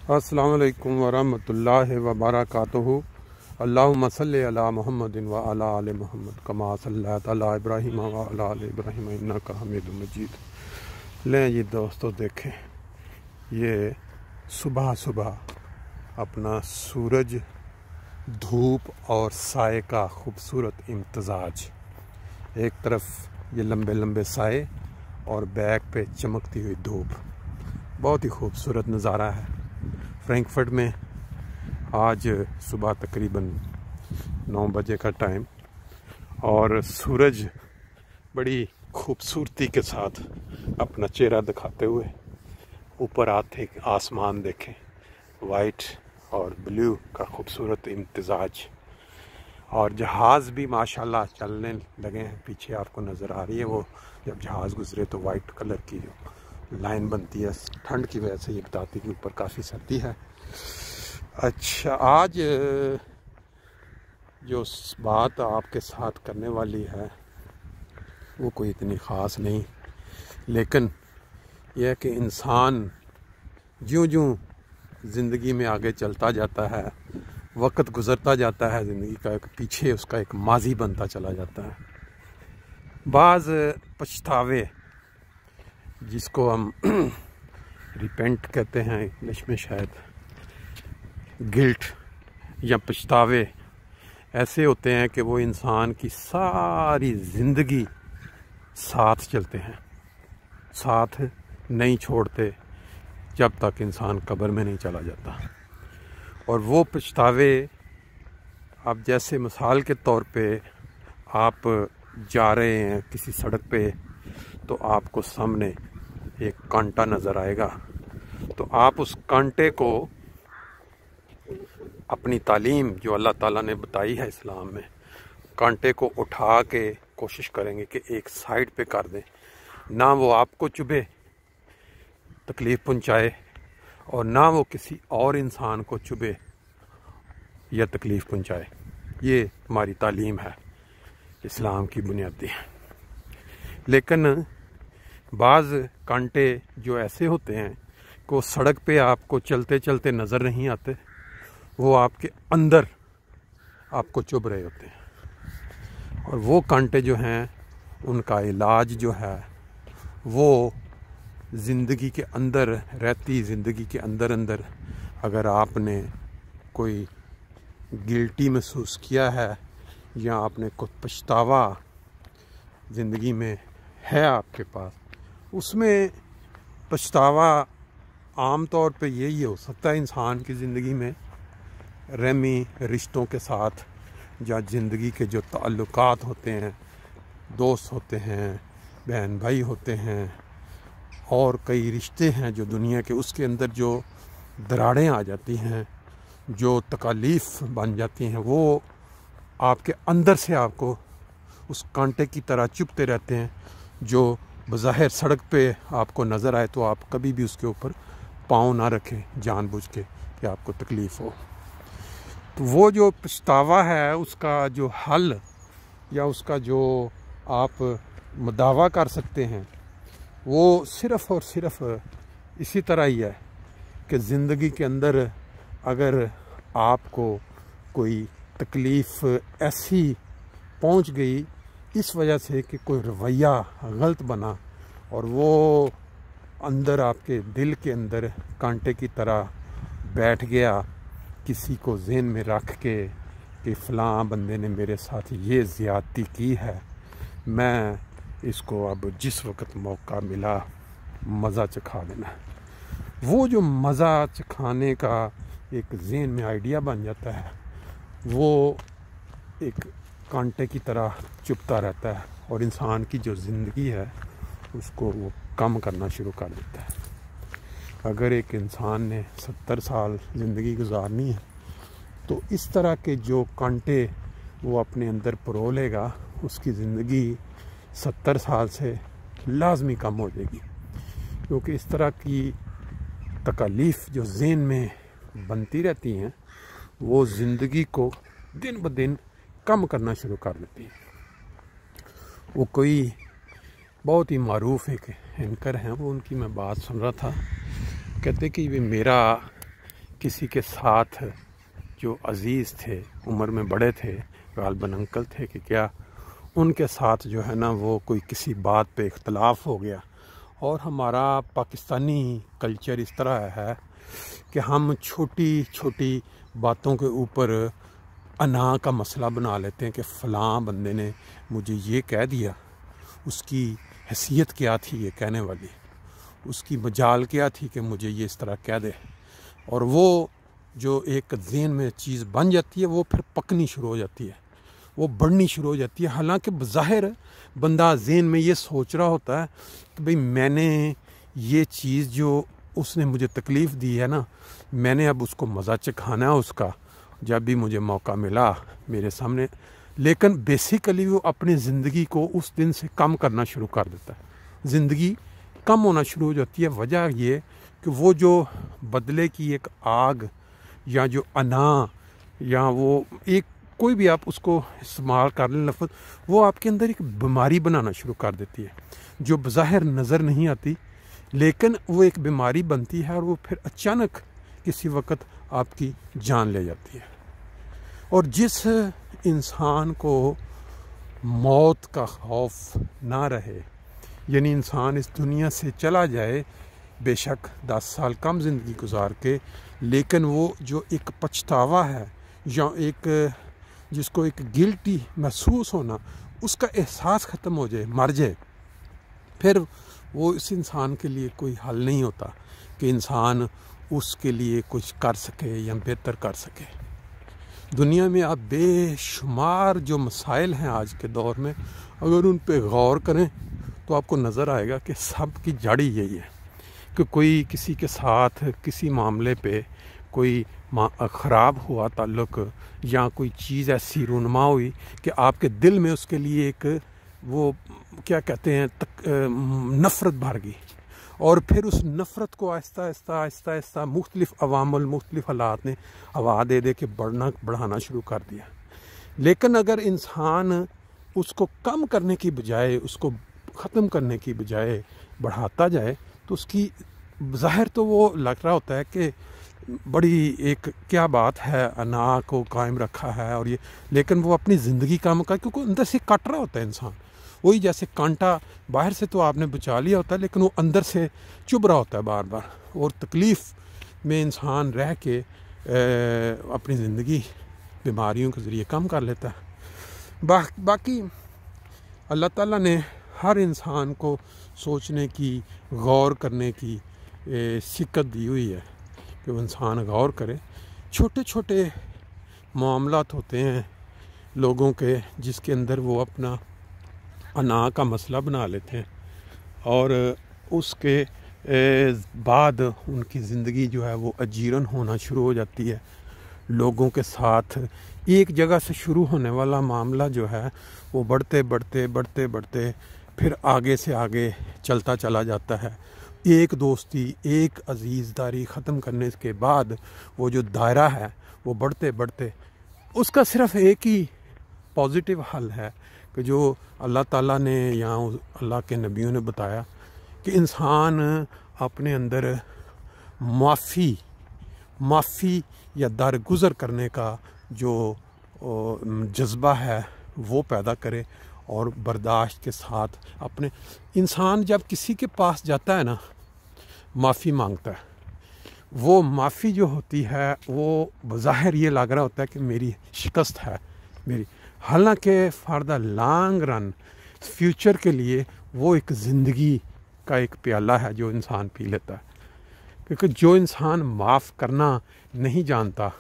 अस्सलाम वालेकुम वरहमतुल्लाहि वबरकातुहू। अल्लाहुम्मा सल्लि अला मुहम्मदिन व अला आलि मुहम्मद कमा सल्लैता अला इब्राहीम व अला आलि इब्राहीम इन्नका हमीदुम मजीद। लें ये दोस्तों देखें, ये सुबह सुबह अपना सूरज, धूप और साए का खूबसूरत इम्तजाज। एक तरफ ये लंबे लंबे साए और बैक पे चमकती हुई धूप, बहुत ही खूबसूरत नज़ारा है। फ्रैंकफर्ट में आज सुबह तकरीबन 9 बजे का टाइम, और सूरज बड़ी खूबसूरती के साथ अपना चेहरा दिखाते हुए ऊपर आते आसमान देखें, वाइट और ब्लू का खूबसूरत इम्तजाज। और जहाज़ भी माशाल्लाह चलने लगे हैं। पीछे आपको नज़र आ रही है वो, जब जहाज़ गुजरे तो वाइट कलर की जो लाइन बनती है, ठंड की वजह से ये बताती है कि ऊपर काफ़ी सर्दी है। अच्छा, आज जो बात आपके साथ करने वाली है वो कोई इतनी ख़ास नहीं, लेकिन यह है कि इंसान ज्यों ज्यों ज़िंदगी में आगे चलता जाता है, वक्त गुज़रता जाता है, ज़िंदगी का एक पीछे उसका एक माजी बनता चला जाता है। बाज़ पछतावे, जिसको हम रिपेंट कहते हैं इंग्लिश में, शायद गिल्ट या पछतावे, ऐसे होते हैं कि वो इंसान की सारी ज़िंदगी साथ चलते हैं, साथ नहीं छोड़ते जब तक इंसान कब्र में नहीं चला जाता। और वो पछतावे, अब जैसे मिसाल के तौर पे आप जा रहे हैं किसी सड़क पे, तो आपको सामने एक कांटा नज़र आएगा, तो आप उस कांटे को अपनी तालीम जो अल्लाह ताला ने बताई है इस्लाम में, कांटे को उठा के कोशिश करेंगे कि एक साइड पे कर दें, ना वो आपको चुभे, तकलीफ़ पहुंचाए, और ना वो किसी और इंसान को चुभे या तकलीफ़ पहुंचाए। ये हमारी तालीम है, इस्लाम की बुनियादी है। लेकिन बाज़ कांटे जो ऐसे होते हैं कि वो सड़क पे आपको चलते चलते नज़र नहीं आते, वो आपके अंदर आपको चुभ रहे होते हैं। और वो कांटे जो हैं, उनका इलाज जो है वो ज़िंदगी के अंदर रहती, ज़िंदगी के अंदर अंदर अगर आपने कोई गिल्टी महसूस किया है या आपने कुछ पछतावा ज़िंदगी में है आपके पास, उसमें पछतावा आम तौर पे यही हो सकता है इंसान की ज़िंदगी में रहमी रिश्तों के साथ, या ज़िंदगी के जो ताल्लुकात होते हैं, दोस्त होते हैं, बहन भाई होते हैं, और कई रिश्ते हैं जो दुनिया के, उसके अंदर जो दरारें आ जाती हैं, जो तकालीफ बन जाती हैं, वो आपके अंदर से आपको उस कांटे की तरह चुभते रहते हैं, जो बज़ाहिर सड़क पे आपको नज़र आए तो आप कभी भी उसके ऊपर पाँव ना रखें जानबूझ के कि आपको तकलीफ़ हो। तो वो जो पछतावा है, उसका जो हल या उसका जो आप दावा कर सकते हैं, वो सिर्फ़ और सिर्फ़ इसी तरह ही है कि ज़िंदगी के अंदर अगर आपको कोई तकलीफ़ ऐसी पहुंच गई इस वजह से कि कोई रवैया गलत बना, और वो अंदर आपके दिल के अंदर कांटे की तरह बैठ गया, किसी को ज़हन में रख के कि फ़लाँ बंदे ने मेरे साथ ये ज़्यादती की है, मैं इसको अब जिस वक्त मौका मिला मज़ा चखा देना। वो जो मज़ा चखाने का एक ज़हन में आइडिया बन जाता है, वो एक कांटे की तरह चुभता रहता है, और इंसान की जो ज़िंदगी है उसको वो कम करना शुरू कर देता है। अगर एक इंसान ने 70 साल ज़िंदगी गुजारनी है, तो इस तरह के जो कांटे वो अपने अंदर परो लेगा, उसकी ज़िंदगी 70 साल से लाजमी कम हो जाएगी, क्योंकि इस तरह की तकालीफ़ जो ज़हन में बनती रहती हैं, वो ज़िंदगी को दिन ब दिन कम करना शुरू कर देती है। वो कोई बहुत ही मारूफ एक एंकर हैं, वो उनकी मैं बात सुन रहा था, कहते कि मेरा किसी के साथ जो अजीज़ थे, उम्र में बड़े थे, गालबन अंकल थे कि क्या, उनके साथ जो है ना वो कोई किसी बात पे इख्तलाफ हो गया। और हमारा पाकिस्तानी कल्चर इस तरह है कि हम छोटी छोटी बातों के ऊपर अना का मसला बना लेते हैं कि फ़लाँ बंदे ने मुझे ये कह दिया, उसकी हैसियत क्या थी ये कहने वाली, उसकी मजाल क्या थी कि मुझे ये इस तरह कह दे। और वो जो एक ज़हन में चीज़ बन जाती है वो फिर पकनी शुरू हो जाती है, वो बढ़नी शुरू हो जाती है। हालांकि बज़ाहिर बंदा ज़हन में ये सोच रहा होता है कि भाई मैंने ये चीज़ जो उसने मुझे तकलीफ़ दी है ना, मैंने अब उसको मज़ा चखाना है उसका, जब भी मुझे मौका मिला मेरे सामने। लेकिन बेसिकली वो अपनी ज़िंदगी को उस दिन से कम करना शुरू कर देता है, ज़िंदगी कम होना शुरू हो जाती है। वजह ये कि वो जो बदले की एक आग या जो अना या वो एक कोई भी आप उसको इस्तेमाल कर लें लफ्ज़, वो आपके अंदर एक बीमारी बनाना शुरू कर देती है जो बज़ाहिर नज़र नहीं आती, लेकिन वो एक बीमारी बनती है और वो फिर अचानक किसी वक्त आपकी जान ले जाती है। और जिस इंसान को मौत का खौफ ना रहे, यानी इंसान इस दुनिया से चला जाए बेशक 10 साल कम ज़िंदगी गुजार के, लेकिन वो जो एक पछतावा है या एक जिसको एक गिल्टी महसूस होना, उसका एहसास ख़त्म हो जाए, मर जाए, फिर वो इस इंसान के लिए कोई हल नहीं होता कि इंसान उसके लिए कुछ कर सके या बेहतर कर सके। दुनिया में आप बेशुमार जो मसाइल हैं आज के दौर में, अगर उन पे गौर करें तो आपको नज़र आएगा कि सब की जड़ ही यही है कि कोई किसी के साथ किसी मामले पे कोई ख़राब हुआ ताल्लुक़ या कोई चीज़ ऐसी रूनुमा हुई कि आपके दिल में उसके लिए एक वो क्या कहते हैं नफ़रत भर गई, और फिर उस नफ़रत को आहिस्ता आहिस्ता आहिस्ता आहिस्ता मुख्तलिफ़ अवामल मुख्तलिफ़ हालात ने हवा दे दे के बढ़ाना शुरू कर दिया। लेकिन अगर इंसान उसको कम करने की बजाय, उसको ख़त्म करने की बजाय बढ़ाता जाए, तो उसकी ज़ाहिर तो वो लग रहा होता है कि बड़ी एक क्या बात है, अना को कायम रखा है और ये, लेकिन वो अपनी ज़िंदगी कम का, क्योंकि अंदर से कट रहा होता है इंसान। वही जैसे कांटा बाहर से तो आपने बचा लिया होता है, लेकिन वो अंदर से चुभ रहा होता है बार बार, और तकलीफ़ में इंसान रह के अपनी ज़िंदगी बीमारियों के ज़रिए कम कर लेता है। बाकी अल्लाह ताला ने हर इंसान को सोचने की, गौर करने की सिक्कत दी हुई है कि वो इंसान गौर करे। छोटे छोटे मामलात होते हैं लोगों के जिसके अंदर वो अपना अना का मसला बना लेते हैं, और उसके बाद उनकी ज़िंदगी जो है वो अजीरन होना शुरू हो जाती है। लोगों के साथ एक जगह से शुरू होने वाला मामला जो है वो बढ़ते बढ़ते बढ़ते बढ़ते फिर आगे से आगे चलता चला जाता है। एक दोस्ती, एक अजीज़दारी ख़त्म करने के बाद वो जो दायरा है वो बढ़ते बढ़ते, उसका सिर्फ़ एक ही पॉजिटिव हल है कि जो अल्लाह ताला ने या अल्लाह के नबियों ने बताया कि इंसान अपने अंदर माफ़ी या दरगुज़र करने का जो जज्बा है वो पैदा करे, और बर्दाश्त के साथ अपने इंसान जब किसी के पास जाता है ना, माफ़ी मांगता है, वो माफ़ी जो होती है वो बज़ाहिर ये लग रहा होता है कि मेरी शिकस्त है मेरी, हालांकि for the long run future के लिए वो एक ज़िंदगी का एक प्याला है जो इंसान पी लेता है। क्योंकि जो इंसान माफ़ करना नहीं जानता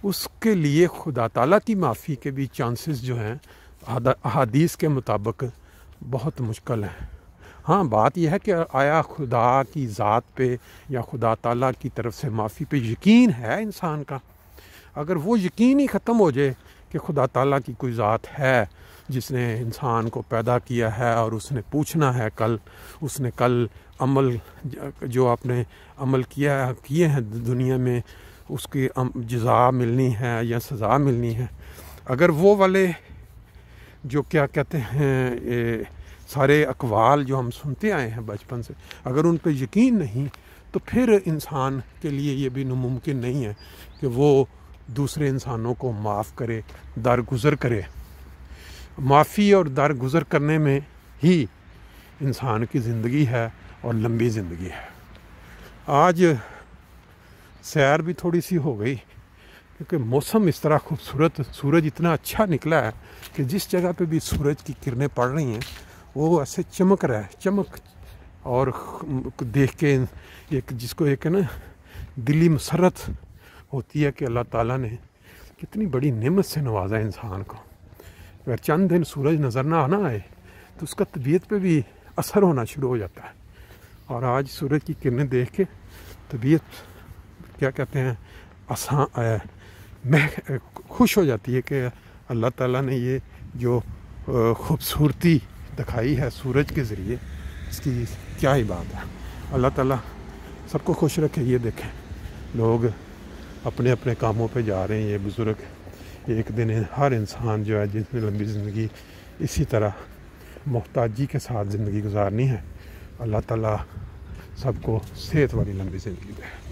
उसके लिए खुदा ताला की माफ़ी के भी चांसेस जो हैं अहादीस के मुताबिक बहुत मुश्किल है। हाँ, बात यह है कि आया खुदा की ज़ात पे या खुदा ताला की तरफ से माफ़ी पे यकीन है इंसान का। अगर वो यकीन ही ख़त्म हो जाए कि खुदा ताला की कोई ज़ात है जिसने इंसान को पैदा किया है और उसने पूछना है उसने कल अमल जो आपने अमल किए हैं दुनिया में उसकी जज़ा मिलनी है या सज़ा मिलनी है, अगर वो वाले जो क्या कहते हैं सारे अकवाल जो हम सुनते आए हैं बचपन से, अगर उन पर यकीन नहीं, तो फिर इंसान के लिए ये भी नामुमकिन नहीं है कि वो दूसरे इंसानों को माफ़ करे, दरगुज़र करे। माफ़ी और दरगुज़र करने में ही इंसान की ज़िंदगी है और लंबी ज़िंदगी है। आज सैर भी थोड़ी सी हो गई क्योंकि मौसम इस तरह खूबसूरत, सूरज इतना अच्छा निकला है कि जिस जगह पे भी सूरज की किरणें पड़ रही हैं वो ऐसे चमक रहा है, चमक। और देख के एक जिसको एक है ना दिली मसरत होती है कि अल्लाह ताला ने कितनी बड़ी नेमत से नवाजा इंसान को। अगर चंद दिन सूरज नज़र ना आना आए तो उसका तबीयत पे भी असर होना शुरू हो जाता है। और आज सूरज की किरणें देख के तबीयत क्या कहते हैं खुश हो जाती है कि अल्लाह ताला ने ये जो खूबसूरती दिखाई है सूरज के ज़रिए, इसकी क्या ही बात है। अल्लाह ताला सबको खुश रखे। ये देखें लोग अपने अपने कामों पे जा रहे हैं। ये बुज़ुर्ग, एक दिन हर इंसान जो है जिसने लंबी ज़िंदगी इसी तरह मोहताजी के साथ ज़िंदगी गुजारनी है, अल्लाह ताला सबको सेहत वाली लंबी ज़िंदगी दे।